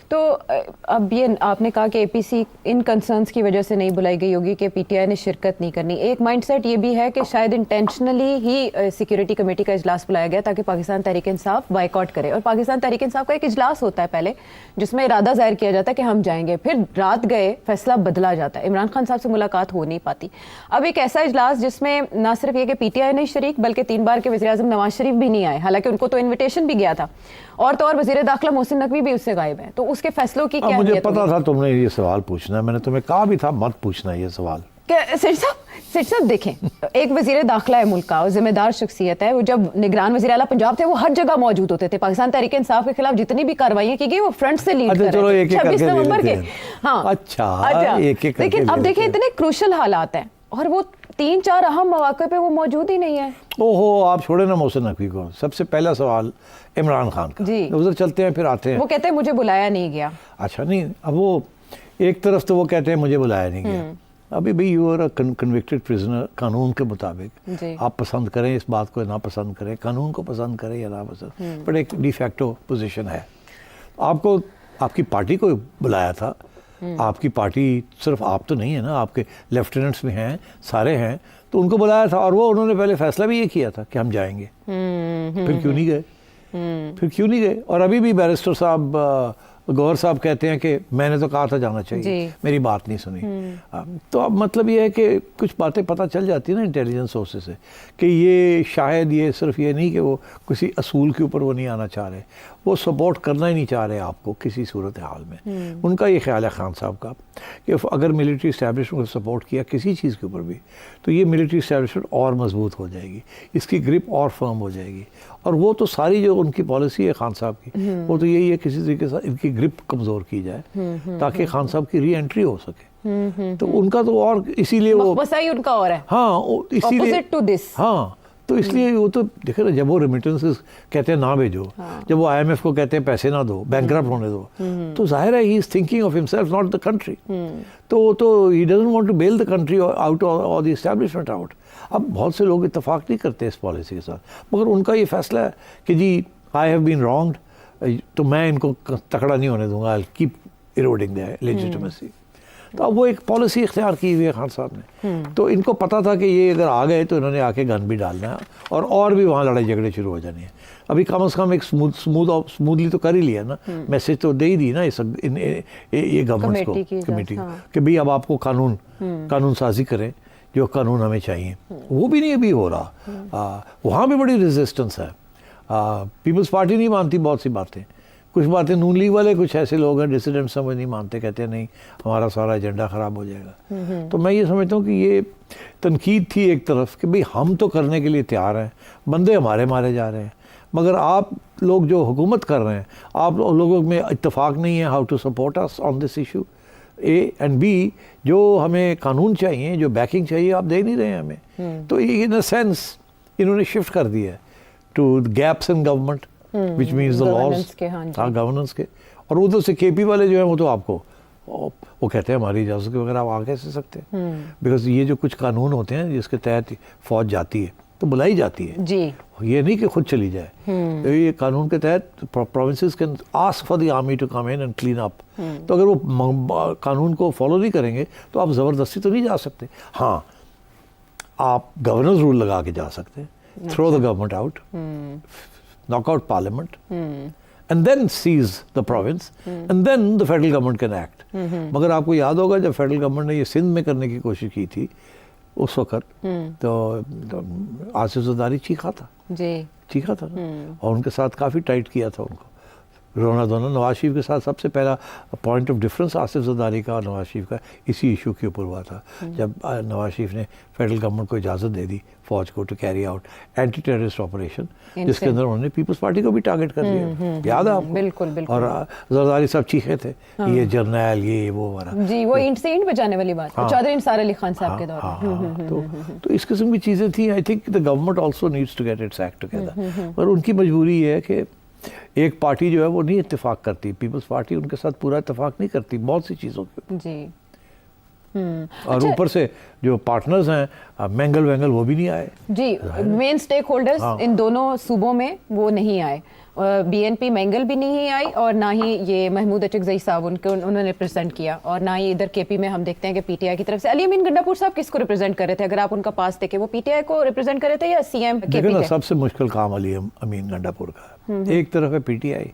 تو اب یہ آپ نے کہا کہ اے پی سی ان کنسرنس کی وجہ سے نہیں بلائی گئی ہوگی کہ پی ٹی آئی نے شرکت نہیں کرنی. ایک مائنڈ سیٹ یہ بھی ہے کہ شاید انٹینشنلی ہی سیکورٹی کمیٹی کا اجلاس بلایا گیا تاکہ پاکستان تحریک انصاف بائیکاٹ کرے. اور پاکستان تحریک انصاف کا ایک اجلاس ہوتا ہے پہلے جس میں ارادہ ظاہر کیا جاتا ہے کہ ہم جائیں گے, پھر رات گئے فیصلہ بدلا جاتا ہے, عمران خان صاحب سے ملاقات ہو نہیں پاتی. اب ایک ایسا اجلاس جس میں نہ صرف یہ کہ پی ٹی آئی نہیں شریک بلکہ 3 بار کے وزیر اعظم نواز شریف بھی نہیں آئے, حالانکہ ان کو تو انویٹیشن بھی گیا تھا, اور تو اور وزیر داخلہ محسن نقوی بھی اس سے غائب ہیں. تو اس کے فیصلوں کی کیا مجھے پتا تھا تم نے یہ سوال پوچھنا ہے, میں نے تمہیں کہا بھی تھا مت پوچھنا یہ سوال. سیٹ صاحب دیکھیں, ایک وزیر داخلہ ہے ملک کا, ذمہ دار شخصیت ہے, وہ جب نگران وزیر اعلیٰ پنجاب تھے وہ ہر جگہ موجود ہوتے تھے. پاکستان تحریک انصاف کے خلاف جتنی بھی کارروائیاں کی گئی وہ فرنٹ سے لیڈ کر رہے تھے 26 نومبر کے. ہاں اچھا, لیکن اب دیکھیں اتنے کروشل حالات ہیں اور وہ 3-4 اہم مواقع پہ وہ موجود ہی نہیں ہے. اوہو, آپ چھوڑے نا محسن نقوی کو. سب سے پہلا سوال عمران خان کا, ادھر چلتے ہیں پھر آتے ہیں. وہ کہتے ہیں مجھے بلایا نہیں گیا. اچھا نہیں, اب وہ ایک طرف تو وہ کہتے ہیں مجھے بلایا نہیں گیا. ابھی بھائی you are a convicted prisoner قانون کے مطابق. آپ پسند کریں اس بات کو نا پسند کریں, قانون کو پسند کریں یا نا پسند, بٹ ایک ڈی فیکٹو پوزیشن ہے. آپ کو آپ کی پارٹی کو بلایا تھا. آپ کی پارٹی صرف آپ تو نہیں ہے نا, آپ کے لیفٹیننٹس بھی ہیں, سارے ہیں, تو ان کو بلایا تھا. اور وہ انہوں نے پہلے فیصلہ بھی یہ کیا تھا کہ ہم جائیں گے. پھر کیوں نہیں گئے؟ اور ابھی بھی بیرسٹر صاحب گوہر صاحب کہتے ہیں کہ میں نے تو کہا تھا جانا چاہیے, میری بات نہیں سنی. تو اب مطلب یہ ہے کہ کچھ باتیں پتہ چل جاتی ہیں نا انٹیلیجنس سورسز سے کہ یہ شاید یہ صرف یہ نہیں کہ وہ کسی اصول کے اوپر وہ نہیں آنا چاہ رہے, وہ سپورٹ کرنا ہی نہیں چاہ رہے آپ کو کسی صورت حال میں. ان کا یہ خیال ہے خان صاحب کا کہ اگر ملٹری اسٹیبلشمنٹ کو سپورٹ کیا کسی چیز کے اوپر بھی تو یہ ملٹری اسٹیبلشمنٹ اور مضبوط ہو جائے گی, اس کی گرپ اور فرم ہو جائے گی. اور وہ تو ساری جو ان کی پالیسی ہے خان صاحب کی, وہ تو یہی ہے کسی طریقے سے ان کی گرپ کمزور کی جائے تاکہ خان صاحب کی ری انٹری ہو سکے. تو ان کا تو اور اسی لیے وہ مقبصہ ان کا اور ہے. ہاں اسی لیے ہاں تو اس لیے وہ تو دیکھیں نا, جب وہ ریمیٹنسز کہتے ہیں نہ بھیجو, جب وہ آئی ایم ایف کو کہتے ہیں پیسے نہ دو, بینکرپٹ ہونے دو, تو ظاہر ہے he is thinking of himself not the country. تو he doesn't want to bail the country out اور دی اسٹیبلشمنٹ آؤٹ. اب بہت سے لوگ اتفاق نہیں کرتے اس پالیسی کے ساتھ, مگر ان کا یہ فیصلہ ہے کہ جی آئی ہیو بین رانگڈ, تو میں ان کو تکڑا نہیں ہونے دوں گا, آئی کیپ ایروڈنگ دا لیجیٹمیسی. تو اب وہ ایک پالیسی اختیار کی ہوئی ہے خان صاحب نے. تو ان کو پتا تھا کہ یہ اگر آ گئے تو انہوں نے آ کے گن بھی ڈالنا ہے اور بھی وہاں لڑائی جھگڑے شروع ہو جانے ہیں. ابھی کم از کم ایک اسموتھلی تو کر ہی لیا نا, میسج تو دے ہی دی نا یہ گورنمنٹ کو, کمیٹی کہ بھئی اب آپ کو قانون سازی کریں جو قانون ہمیں چاہیے. وہ بھی نہیں ابھی ہو رہا. وہاں بھی بڑی ریزسٹنس ہے. پیپلز پارٹی نہیں مانتی بہت سی باتیں, کچھ باتیں نون لیگ والے کچھ ایسے لوگ ہیں ڈسیڈنٹ سمجھ نہیں مانتے, کہتے ہیں نہیں ہمارا سارا ایجنڈا خراب ہو جائے گا. تو میں یہ سمجھتا ہوں کہ یہ تنقید تھی ایک طرف کہ بھئی ہم تو کرنے کے لیے تیار ہیں, بندے ہمارے مارے جا رہے ہیں, مگر آپ لوگ جو حکومت کر رہے ہیں آپ لوگوں میں اتفاق نہیں ہے how to support us on this issue. A and B, جو ہمیں قانون چاہیے, جو بیکنگ چاہیے, آپ دے نہیں رہے ہیں ہمیں. تو ان اے سینس انہوں نے شفٹ کر دیا ہے to gaps in government which means the laws, ہاں گورننس کے. اور ادھر سے کے پی والے جو ہیں وہ تو آپ کو وہ کہتے ہیں ہماری اجازت کے بغیر آپ آ کیسے سکتے ہیں, بیکاز یہ جو کچھ قانون ہوتے ہیں جس کے تحت فوج جاتی ہے تو بلائی جاتی ہے جی, یہ نہیں کہ خود چلی جائے. یہ قانون کے تحت provinces can ask for the army to come in and clean up. تو اگر وہ قانون کو فالو نہیں کریں گے تو آپ زبردستی تو نہیں جا سکتے. ہاں آپ گورنرز رول لگا کے جا سکتے ہیں, through the government out, knock out parliament, and then seize the province, and then the federal government can act. مگر آپ کو یاد ہوگا جب فیڈرل گورنمنٹ نے یہ سندھ میں کرنے کی کوشش کی تھی اس وقت تو آصف زرداری چیخا تھا نا, اور ان کے ساتھ کافی ٹائٹ کیا تھا ان کو رونا دھونا. نواز شریف کے ساتھ سب سے پہلا point of difference Asif Zardari کا اور نواز شریف کا اسی ایشو کے اوپر ہوا تھا, جب نواز شریف نے فیڈرل گورنمنٹ کو اجازت دے دی فوج کو to carry out anti terrorist operation, جس کے اندر انہوں نے پیپلز پارٹی کو بھی ٹارگٹ کر دیا. یاد ہے آپ کو؟ بالکل. اور زرداری صاحب چیخے تھے یہ جرنیل یہ وہ ہمارا جی, وہ اینٹ سے اینٹ بجانے والی بات چودھری نثار علی خان صاحب کے دور میں. تو اس قسم کی چیزیں تھیں. I think the government also needs to get its act together. اور ان کی مجبوری یہ ہے کہ ایک پارٹی جو ہے وہ نہیں اتفاق کرتی, پیپلز پارٹی ان کے ساتھ پورا اتفاق نہیں کرتی بہت سی چیزوں کے جی. اور اوپر سے جو پارٹنرز ہیں مینگل وہ بھی نہیں آئے جی, مین سٹیک ہولڈرز ان دونوں صوبوں میں وہ نہیں آئے. BNP مینگل بھی نہیں آئی اور نہ ہی یہ محمود اچکزئی صاحب انہوں نے ریپرزینٹ کیا, اور نہ ہی ادھر KP میں ہم دیکھتے ہیں کہ PTI کی طرف سے علی امین گنڈا پور صاحب کس کو ریپرزینٹ کر رہے تھے؟ اگر آپ ان کا پاس دیکھیں وہ PTI کو ریپرزینٹ کر رہے تھے یا CM دیکھیں نا, KP؟ سب سے مشکل کام علی امین گنڈا پور کا ہے. ایک طرف ہے PTI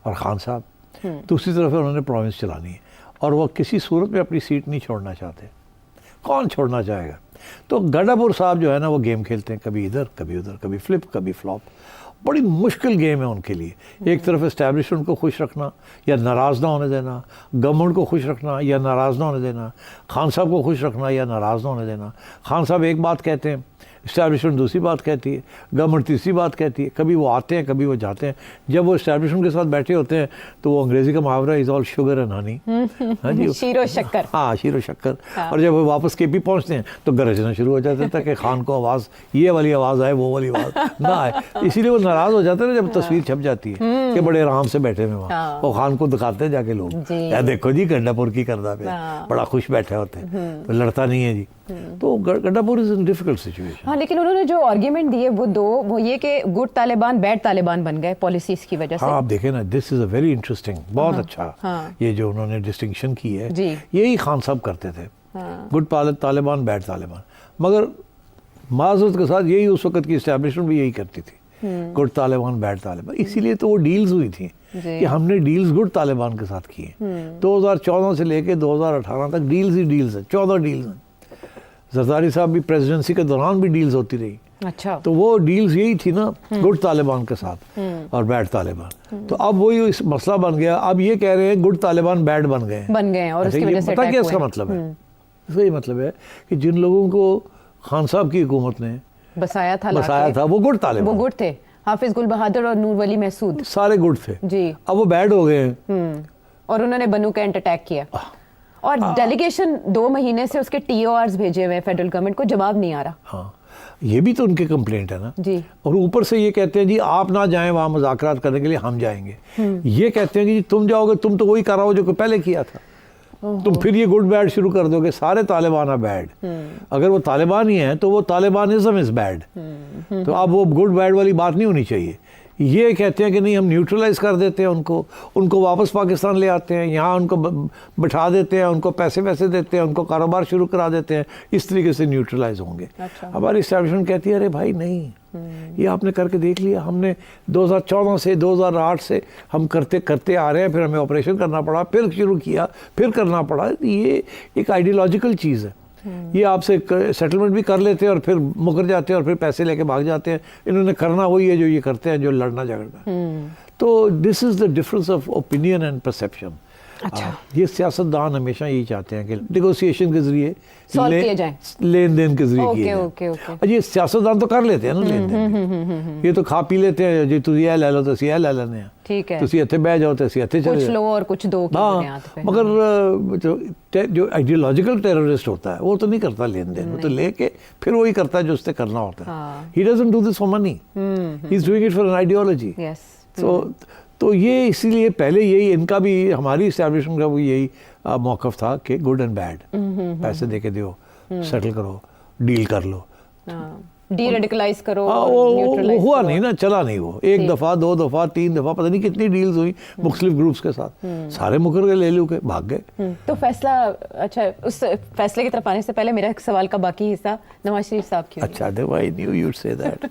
اور خان صاحب, دوسری طرف ہے انہوں نے پروونس چلانی ہے اور وہ کسی صورت میں اپنی سیٹ نہیں چھوڑنا چاہتے. کون چھوڑنا چاہے گا؟ تو گنڈا پور صاحب جو ہے نا وہ گیم کھیلتے ہیں, کبھی ادھر کبھی ادھر, کبھی فلپ کبھی فلاپ. بڑی مشکل گیم ہے ان کے لیے. ایک طرف اسٹیبلشمنٹ کو خوش رکھنا یا ناراض نہ ہونے دینا, گورنمنٹ کو خوش رکھنا یا ناراض نہ ہونے دینا, خان صاحب کو خوش رکھنا یا ناراض نہ ہونے دینا. خان صاحب ایک بات کہتے ہیں, اسٹیبلشمنٹ دوسری بات کہتی ہے, گورنمنٹ تیسری بات کہتی ہے. کبھی وہ آتے ہیں کبھی وہ جاتے ہیں. جب وہ اسٹیبلشمنٹ کے ساتھ بیٹھے ہوتے ہیں تو وہ انگریزی کا محاورہ از آل شوگر اینڈ ہنی, ہاں جی, شیر و شکر. ہاں, شیر و شکر. اور جب وہ واپس KP پہنچتے ہیں تو گرجنا شروع ہو جاتا تھا کہ خان کو آواز, یہ والی آواز آئے, وہ والی آواز نہ آئے. اسی لیے وہ ناراض ہو جاتے ہیں جب تصویر چھپ جاتی ہے کہ بڑے آرام سے بیٹھے ہوئے وہاں. وہ خان کو دکھاتے ہیں جا کے لوگ, دیکھو جی گنڈا پور کی کردہ پہ بڑا خوش بیٹھے ہوتے ہیں, لڑتا نہیں ہے جی. تو گنڈا پور از ان ڈیفیکلٹ سچویشن. ہاں, لیکن انہوں نے جو آرگیومنٹ دیے وہ یہ کہ گڈ طالبان بیڈ طالبان بن گئے پالیسیز کی وجہ سے. ہاں, آپ دیکھیں نا, دس از اے ویری انٹرسٹنگ, بہت اچھا یہ جو انہوں نے ڈسٹنکشن کی ہے, یہی خان صاحب کرتے تھے, گڈ طالبان بیڈ طالبان. مگر معذرت کے ساتھ یہی اس وقت کی اسٹیبلشمنٹ بھی یہی کرتی تھی, گڈ طالبان بیڈ طالبان. اسی لیے تو وہ ڈیلز ہوئی تھیں کہ ہم نے ڈیلز گڈ طالبان کے ساتھ کی ہیں. 2014 سے لے کے 2018 تک ڈیلز ہی ڈیلز ہیں, 14 ڈیلز ہیں. زرداری صاحب بھی پریزیڈنسی کے دوران بھی ڈیلز ہوتی رہی. اچھا, تو وہ ڈیلز یہی تھی نا, گڈ طالبان کے ساتھ اور بیڈ طالبان. تو اب وہی اس مسئلہ بن گیا. اب یہ کہہ رہے ہیں گڈ طالبان بیڈ بن گئے ہیں, اور اس کی وجہ سے پتہ کیا اس کا مطلب ہے؟ اس کا یہ مطلب ہے کہ جن لوگوں کو خان صاحب کی حکومت نے بسایا تھا وہ گڈ طالبان, وہ گڈ تھے. حافظ گل بہادر اور نور ولی محسود سارے گڈ تھے جی. اب وہ بیڈ ہو گئے ہیں اور انہوں نے بنو کینٹ اٹیک کیا, اور ڈیلیگیشن 2 مہینے سے اس کے TORs بھیجے ہوئے فیڈرل گورنمنٹ کو, جواب نہیں آ رہا. ہاں, یہ بھی تو ان کی کمپلینٹ ہے نا جی. اور اوپر سے یہ کہتے ہیں جی آپ نہ جائیں وہاں مذاکرات کرنے کے لیے, ہم جائیں گے. یہ کہتے ہیں کہ جی تم جاؤ گے, تم تو وہی کر رہا ہو جو پہلے کیا تھا. تم پھر یہ گڈ بیڈ شروع کر دو گے, سارے طالبان ہیں بیڈ. اگر وہ طالبان ہی ہیں تو وہ طالبانزم از بیڈ. تو اب وہ گڈ بیڈ والی بات نہیں ہونی چاہیے. یہ کہتے ہیں کہ نہیں ہم نیوٹرلائز کر دیتے ہیں ان کو واپس پاکستان لے آتے ہیں, یہاں ان کو بٹھا دیتے ہیں, ان کو پیسے دیتے ہیں, ان کو کاروبار شروع کرا دیتے ہیں, اس طریقے سے نیوٹرلائز ہوں گے. ہماری اسٹیبلشمنٹ کہتی ہے ارے بھائی نہیں, یہ آپ نے کر کے دیکھ لیا. ہم نے 2014 سے 2008 سے ہم کرتے آ رہے ہیں, پھر ہمیں آپریشن کرنا پڑا, پھر شروع کیا, پھر کرنا پڑا. یہ ایک آئیڈیالوجیکل چیز ہے. یہ آپ سے سیٹلمنٹ بھی کر لیتے ہیں اور پھر مکر جاتے ہیں اور پھر پیسے لے کے بھاگ جاتے ہیں. انہوں نے کرنا وہی ہے جو یہ کرتے ہیں, جو لڑنا جھگڑنا. تو this is the difference of opinion and perception. اچھا, یہ سیاستدان ہمیشہ یہی چاہتے ہیں کہ نیگوسیشن کے ذریعے لین دین کے ذریعے کیے جائیں. یہ سیاستدان تو کر لیتے ہیں نا لین دین, یہ تو کھا پی لیتے ہیں جی تسی یہ لے لو تسی یہ لے لینے ہیں, ٹھیک ہے, تسی اتنے بہ جاؤ تسی اتنے چلے کچھ لو اور کچھ دو کی بنیاد پہ. مگر جو آئیڈیالوجیکل ٹیررسٹ ہوتا ہے وہ تو نہیں کرتا لین دین, وہ تو لے کے پھر وہی کرتا ہے جو اس نے کرنا ہوتا ہے. He doesn't do this for money, he is doing it for an ideology. تو یہ اسی لیے پہلے یہی ان کا بھی, ہماری اسٹیبلشمنٹ کا بھی یہی موقف تھا کہ گڈ اینڈ بیڈ, پیسے دے کے دیو, سیٹل کرو, ڈیل کر لو, ڈی ریڈیکلائز کرو. وہ ہوا نہیں نا, چلا نہیں. وہ 1 دفعہ 2 دفعہ 3 دفعہ پتہ نہیں کتنی ڈیلز ہوئی مختلف گروپس کے ساتھ, سارے مکر کے لے لو کے بھاگ گئے. تو فیصلہ, اچھا اس فیصلے کی طرف آنے سے پہلے میرا ایک سوال کا باقی حصہ نواز شریف صاحب کی. اچھا, I knew you'd say that.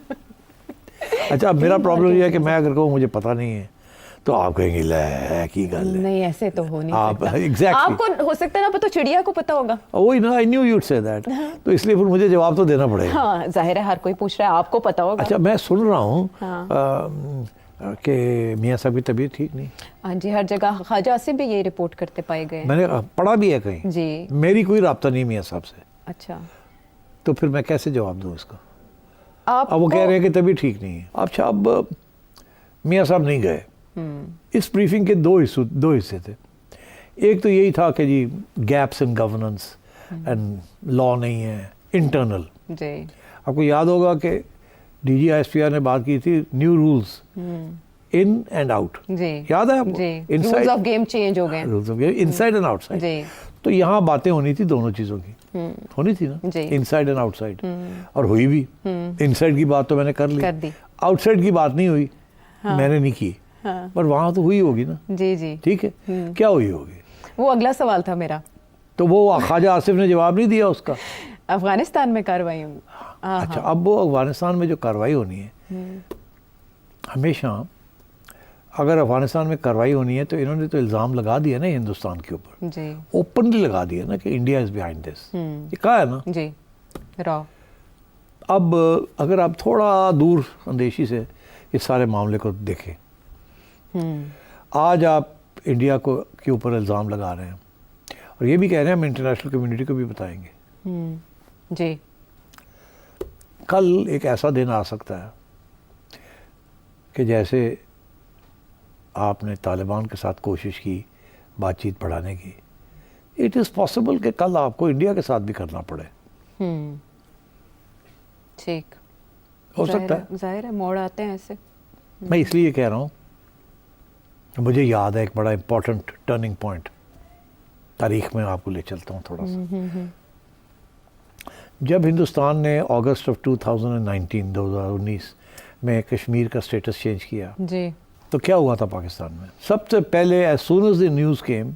اچھا, اب میرا پرابلم یہ ہے کہ میں اگر کہوں مجھے پتہ نہیں ہے تو آپ کہیں گے لے کی گل ہے. نہیں, ایسے تو ہو نہیں سکتا. آپ کو ہو سکتا ہے نا پتہ, چڑیا کو پتہ ہوگا. وہی نا, I knew you'd say that. تو اس لیے پھر مجھے جواب تو دینا پڑے گا. ہاں, ظاہر ہے ہر کوئی پوچھ رہا ہے, آپ کو پتہ ہوگا. اچھا, میں سن رہا ہوں کہ میاں صاحب کی طبیعت ٹھیک نہیں. ہاں جی, ہر جگہ خواجہ آصف بھی یہ رپورٹ کرتے پائے گئے. میں نے پڑھا بھی ہے کہیں جی. میری کوئی رابطہ نہیں میاں صاحب سے. اچھا, تو پھر میں کیسے جواب دوں اس کا؟ اب وہ کہہ رہے ہیں کہ طبیعت ٹھیک نہیں ہے. اچھا, اب میاں صاحب نہیں گئے. اس بریفنگ کے 2 حصے تھے. ایک تو یہی تھا کہ جی گیپس ان گورننس اینڈ لا نہیں ہے انٹرنل. جی, آپ کو یاد ہوگا کہ DG ISPR نے بات کی تھی new rules in and out. جی, یاد ہے آپ کو؟ رولز آف گیم چینج ہو گئے, rules of game inside and outside. جی, تو یہاں باتیں ہونی تھی دونوں چیزوں کی, ہونی تھی نا, ان سائڈ اینڈ آؤٹ سائڈ, اور ہوئی بھی. ان سائڈ کی بات تو میں نے کر لی, آؤٹ سائڈ کی بات نہیں ہوئی. میں نے نہیں کی, پر وہاں تو ہوئی ہوگی نا. جی جی ٹھیک ہے, کیا ہوئی ہوگی؟ وہ اگلا سوال تھا میرا. تو وہ خواجہ آصف نے جواب نہیں دیا اس کا. افغانستان میں کارروائی ہوگی. اچھا, اب وہ افغانستان میں جو کارروائی ہونی ہے, ہمیشہ اگر افغانستان میں کارروائی ہونی ہے تو انہوں نے تو الزام لگا دیا نا ہندوستان کے اوپر, جی اوپنلی لگا دیا نا کہ انڈیا از بیہائنڈ دس, یہ کہا ہے نا. جی را. اب اگر آپ تھوڑا دور اندیشی سے اس سارے معاملے کو دیکھیں, آج آپ انڈیا کو کے اوپر الزام لگا رہے ہیں اور یہ بھی کہہ رہے ہیں ہم انٹرنیشنل کمیونٹی کو بھی بتائیں گے. جی کل ایک ایسا دن آ سکتا ہے کہ جیسے آپ نے طالبان کے ساتھ کوشش کی بات چیت بڑھانے کی, اٹ از پاسبل کہ کل آپ کو انڈیا کے ساتھ بھی کرنا پڑے. ٹھیک, ہو سکتا ہے, ظاہر ہے موڑ آتے ہیں ایسے. میں اس لیے کہہ رہا ہوں, مجھے یاد ہے ایک بڑا امپورٹنٹ ٹرننگ پوائنٹ, تاریخ میں آپ کو لے چلتا ہوں تھوڑا سا. جب ہندوستان نے اگست آف 2019 میں کشمیر کا سٹیٹس چینج کیا, جی تو کیا ہوا تھا پاکستان میں؟ سب سے پہلے as soon as the news came,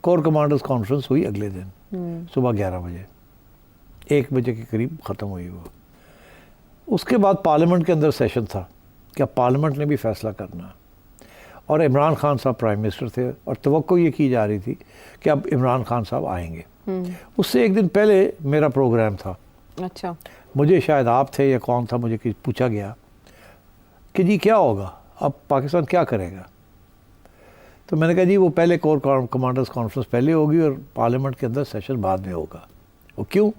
corps commanders conference ہوئی اگلے دن صبح 11 بجے, 1 بجے کے قریب ختم ہوئی وہ. اس کے بعد پارلیمنٹ کے اندر سیشن تھا کہ اب پارلیمنٹ نے بھی فیصلہ کرنا, اور عمران خان صاحب پرائم منسٹر تھے اور توقع یہ کی جا رہی تھی کہ اب عمران خان صاحب آئیں گے. اس سے 1 دن پہلے میرا پروگرام تھا. اچھا, مجھے شاید آپ تھے یا کون تھا, مجھے پوچھا گیا کہ جی کیا ہوگا, اب پاکستان کیا کرے گا؟ تو میں نے کہا جی وہ پہلے کور کمانڈرز کانفرنس پہلے ہوگی اور پارلیمنٹ کے اندر سیشن بعد میں ہوگا. وہ کیوں؟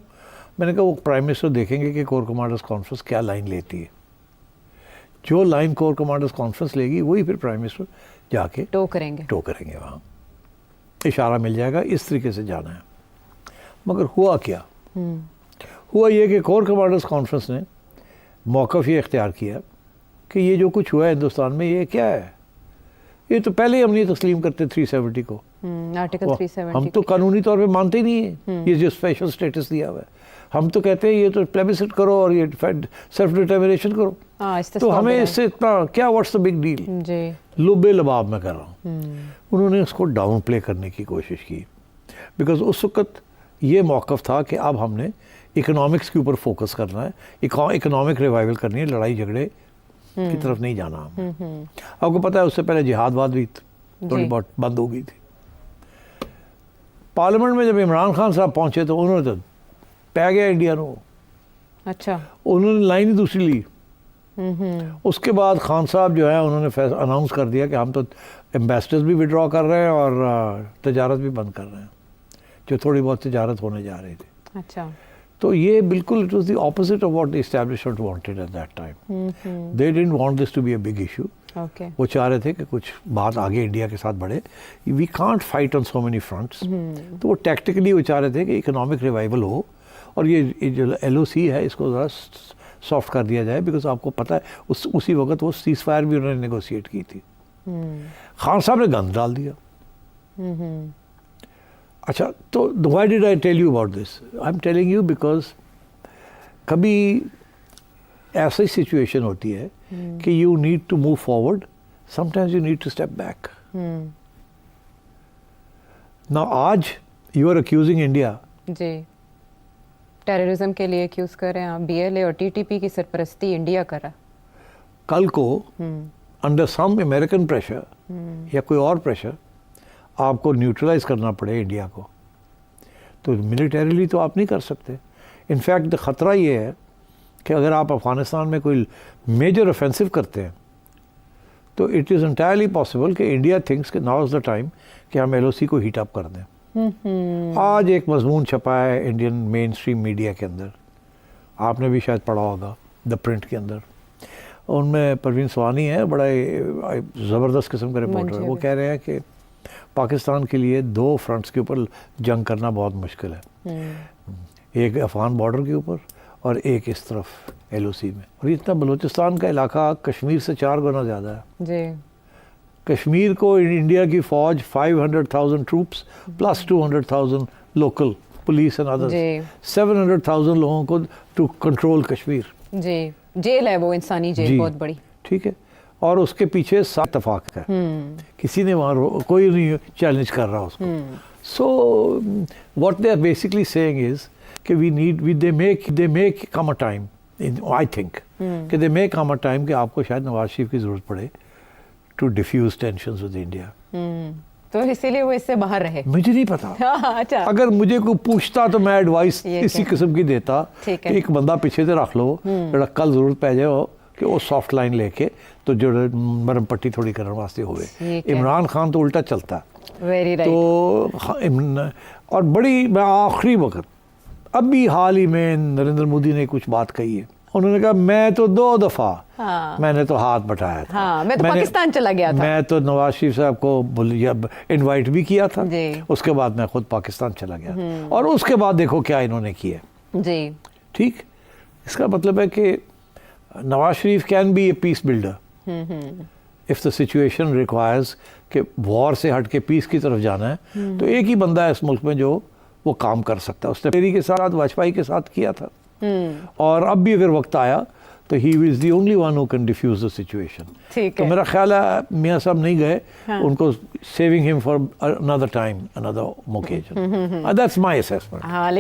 میں نے کہا وہ پرائم منسٹر دیکھیں گے کہ کور کمانڈرز کانفرنس کیا لائن لیتی ہے, جو لائن کور کمانڈرز کانفرنس لے گی وہی پھر پرائم منسٹر جا کے ٹو کریں گے وہاں, اشارہ مل جائے گا اس طریقے سے جانا ہے. مگر ہوا کیا؟ ہوا یہ کہ کور کمانڈرز کانفرنس نے موقف یہ اختیار کیا کہ یہ جو کچھ ہوا ہے ہندوستان میں یہ کیا ہے, یہ تو پہلے ہی ہم نہیں تسلیم کرتے 370 کو. آرٹیکل 370 ہم تو قانونی طور پہ مانتے ہی نہیں ہیں یہ جو اسپیشل سٹیٹس دیا ہوا ہے. ہم تو کہتے ہیں یہ تو پلیبسٹ کرو اور یہ سیلف ڈٹرمنیشن کرو, تو ہمیں اس سے اتنا کیا, واٹس دا بگ ڈیل. جی لبے لباب میں کر رہا ہوں. انہوں نے اس کو ڈاؤن پلے کرنے کی کوشش کی, بیکاز اس وقت یہ موقف تھا کہ اب ہم نے اکنامکس کے اوپر فوکس کرنا ہے, اکنامک ریوائول کرنی ہے, لڑائی جھگڑے کی طرف نہیں جانا ہم. آپ کو پتہ ہے اس سے پہلے جہاد واد بھی تھوڑی بہت بند ہو گئی تھی. پارلیمنٹ میں جب عمران خان صاحب پہنچے تو انہوں نے تو پہ گیا انڈیا نو. اچھا, انہوں نے لائن ہی دوسری لی. اس کے بعد خان صاحب جو ہے انہوں نے اناؤنس کر دیا کہ ہم تو ایمبیسڈرز بھی وڈرا کر رہے ہیں اور تجارت بھی بند کر رہے ہیں, جو تھوڑی بہت تجارت ہونے جا رہی تھی. اچھا, تو یہ بالکل it was the opposite of what the establishment wanted at that time. They didn't want this to be a big issue. وہ چاہ رہے تھے کہ کچھ بات آگے انڈیا کے ساتھ بڑھے. We can't fight on so many fronts. تو وہ ٹیکٹیکلی وہ چاہ رہے تھے کہ اکنامک ریوائول ہو اور یہ جو ایل او سی ہے اس کو ذرا سافٹ کر دیا جائے, بیکاز آپ کو پتہ ہے اسی وقت وہ سیز فائر بھی انہوں نے نیگوشیٹ کی تھی. خان صاحب نے گند ڈال دیا. اچھا, تو why did I tell you about this? I am telling you because کبھی ایسی سچویشن ہوتی ہے کہ you need to move forward, sometimes you need to step back. نا آج یو آر اکیوزنگ انڈیا. جی, ٹیررزم کے لیے ایکیوز کر رہے ہیں آپ. بی ایل اے اور ٹی ٹی پی کی سرپرستی انڈیا کر رہا. کل کو انڈر سم امریکن پریشر یا کوئی اور پریشر آپ کو نیوٹرلائز کرنا پڑے انڈیا کو, تو ملیٹریلی تو آپ نہیں کر سکتے. انفیکٹ خطرہ یہ ہے کہ اگر آپ افغانستان میں کوئی میجر offensive کرتے ہیں تو اٹ از انٹائرلی پاسبل کہ انڈیا تھنکس کہ ناؤ از دا ٹائم کہ ہم ایل او سی کو ہیٹ اپ کر دیں. آج ایک مضمون چھپا ہے انڈین مین اسٹریم میڈیا کے اندر, آپ نے بھی شاید پڑھا ہوگا, دا پرنٹ کے اندر. ان میں پروین سوانی ہے, بڑا زبردست قسم کا رپورٹر ہے. وہ کہہ رہے ہیں کہ پاکستان کے لیے 2 فرنٹس کے اوپر جنگ کرنا بہت مشکل ہے, ایک افغان بارڈر کے اوپر اور ایک اس طرف ایل او سی میں. اور اتنا بلوچستان کا علاقہ کشمیر سے 4 گنا زیادہ ہے. جی, کشمیر کو انڈیا کی فوج 500,000 troops plus 200,000 local police and others, 700,000 لوگوں کو ٹو کنٹرول کشمیر. جی, جیل ہے وہ, انسانی جیل بہت بڑی. ٹھیک ہے. اور اس کے پیچھے سب اتفاق ہے, کسی نے وہاں کوئی نہیں چیلنج کر رہا اس کو. So what they are basically saying is کہ we need they make come a time, I think کہ they make come a time کہ آپ کو شاید نواز شریف کی ضرورت پڑے to diffuse tensions with India. تو اسی لیے وہ اس سے باہر رہے. مجھے نہیں پتا, اچھا اگر مجھے کوئی پوچھتا تو میں ایڈوائس اسی قسم کی دیتا کہ ایک بندہ پیچھے سے رکھ لو جڑا کل ضرورت پہ جائے کہ وہ سافٹ لائن لے کے تو جو مرم پٹی تھوڑی کرنے واسطے ہوئے. عمران خان تو الٹا چلتا ویری رائٹ. تو اور بڑی میں آخری وقت اب بھی حال ہی میں نریندر مودی نے کچھ بات کہی ہے, انہوں نے کہا میں تو 2 دفعہ میں نے تو ہاتھ بٹایا تھا, میں تو پاکستان چلا گیا تھا, میں تو نواز شریف صاحب کو انوائٹ بھی کیا تھا, اس کے بعد میں خود پاکستان چلا گیا, اور اس کے بعد دیکھو کیا انہوں نے کیا جی. ٹھیک, اس کا مطلب ہے کہ Nawaz Sharif can be a peace builder if the situation requires کہ وار سے ہٹ کے پیس کی طرف جانا ہے, تو ایک ہی بندہ ہے اس ملک میں جو وہ کام کر سکتا ہے. اس نے میری کے ساتھ واجپئی کے ساتھ کیا تھا, اور اب بھی اگر وقت آیا تو he is the only one who can defuse the situation. تو میرا خیال ہے میاں صاحب نہیں گئے, ان کو سیونگ ہم for another time, another occasion. That's my assessment. ہاں لیکن